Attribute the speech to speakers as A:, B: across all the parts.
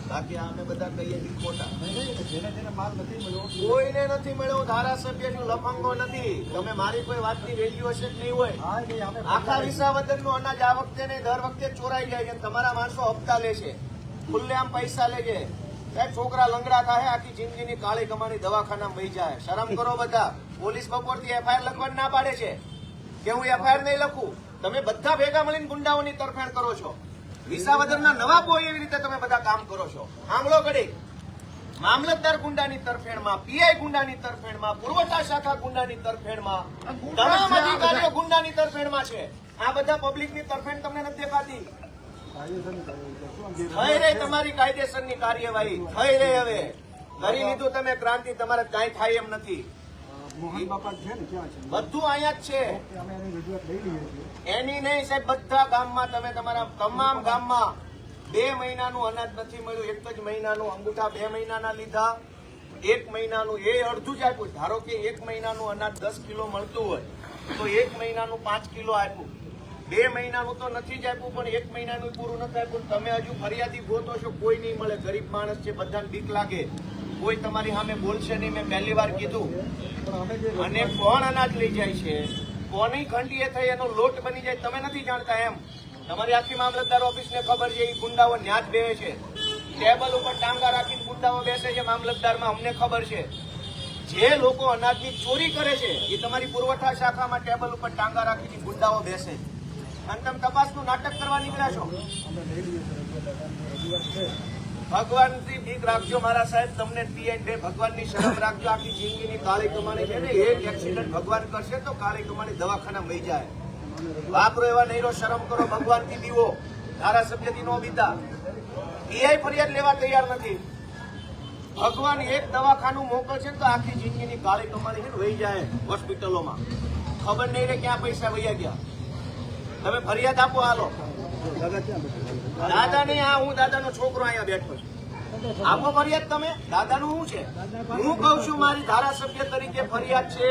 A: બાકી અમે બધા કહીએ છીએ ખોટા.
B: જેને માલ નથી મળ્યો
A: કોઈને નથી મળ્યો. ધારાસભ્ય છું, લફંગો નથી. તમે મારી કોઈ વાતની વેલ્યુ હશે કે નહીં હોય? આખા વિસાવદરનું અનાજ આ વખતે ને દર વખતે ચોરાઈ જાય છે. તમારા માણસો હપ્તા લે છે, ખુલ્લેઆમ પૈસા લે છે. સાહેબ છોકરા લંગડા થાય, આખી જિંદગીની કાળી કમાણી દવાખાના વહી જાય. શરમ કરો બધા. પોલીસ બપોરથી એફઆઈઆર લખવાની ના પાડે છે કે હું એફઆઈઆર નહીં લખું. તમે બધા ભેગા મળીને ગુંડાઓની તરફેણ કરો છો. વિસાવદરના નવાબો એવી રીતે તમે બધા કામ કરો છો. સાંભળો ઘડી, મામલતદાર ગુંડાની તરફેણમાં, પીઆઈ ગુંડાની તરફેણમાં, પુરવઠા શાખા ગુંડાની તરફેણમાં, તમામ અધિકારીઓ ગુંડાની તરફેણમાં છે. આ બધા પબ્લિકની તરફેણ તમને નથી દેખાતી? થઈ રહી તમારી કાયદેસરની કાર્યવાહી, થઈ રહી. હવે કરી લીધું તમે ક્રાંતિ, તમારે કાંઈ થાય એમ નથી. બધું અહીંયા જ છે. એની નહીં સાહેબ, બધા ગામમાં તમે તમારા તમામ ગામમાં 2 મહિનાનું અનાજ નથી મળ્યું. એક જ મહિનાનું અંગૂઠા 2 મહિનાના લીધા. 1 મહિનાનું એ અડધું જ આપ્યું. ધારો કે 1 મહિનાનું અનાજ 10 કિલો મળતું હોય તો 1 મહિનાનું 5 કિલો આપ્યું. 2 મહિનાનું તો નથી જ આપ્યું, પણ 1 મહિનાનું પૂરું નથી આપ્યું. તમે હજુ ફરિયાદી ગોતો છો, કોઈ નહીં મળે. ગરીબ માણસ છે, બધાને બીક લાગે. કોઈ તમારી સામે બોલશે નહીં. મેં પહેલી વાર કીધું. અને કોણ અનાજ લઈ જાય છે, કોની ખંડીએ થઈ એનો લોટ બની જાય, તમે નથી જાણતા એમ. તમારી આખી મામલતદાર ઓફિસને ખબર છે. એ ગુંડાઓ ન્યા જ બેસે છે, ટેબલ ઉપર ટાંગા રાખીને ગુંડાઓ બેસે છે મામલતદારમાં. અમને ખબર છે. જે લોકો અનાજની ચોરી કરે છે એ તમારી પુરવઠા શાખામાં ટેબલ ઉપર ટાંગા રાખીને ગુંડાઓ બેસે છે. અને તમે તપાસનું નાટક કરવા નીકળ્યા છો. ભગવાનથી બીક રાખજો મારા સાહેબ. તમને ભગવાનની શરમ રાખજો. આખી જિંદગીની કાળી કમાણી છે ને, એક એક્સિડન્ટ ભગવાન કરશે તો કાળી કમાણી દવાખાના વહી જાય. વાપરો એવા નહીં રહો. શરમ કરો. ભગવાનથી દીવો, ધારાસભ્યથી નો બીતા. પીઆઈ ફરિયાદ લેવા તૈયાર નથી. ભગવાન એક દવાખાનું મોકલશે તો આખી જિંદગીની કાળી કમાણી છે ને વહી જાય હોસ્પિટલોમાં. ખબર નહીં રહે ક્યાં પૈસા વહ્યા ગયા. તમે ફરિયાદ આપો. હાલો દાદા નહીં, હા હું દાદાનો છોકરો અહીંયા બેઠો છું. આપો ફરિયાદ તમે. દાદાનું શું છે? હું કઉ છું મારી ધારાસભ્ય તરીકે ફરિયાદ છે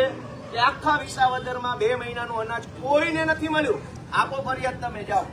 A: કે આખા વિસાવદરમાં 2 મહિનાનું અનાજ કોઈને નથી મળ્યું. આપો ફરિયાદ તમે. જાઓ.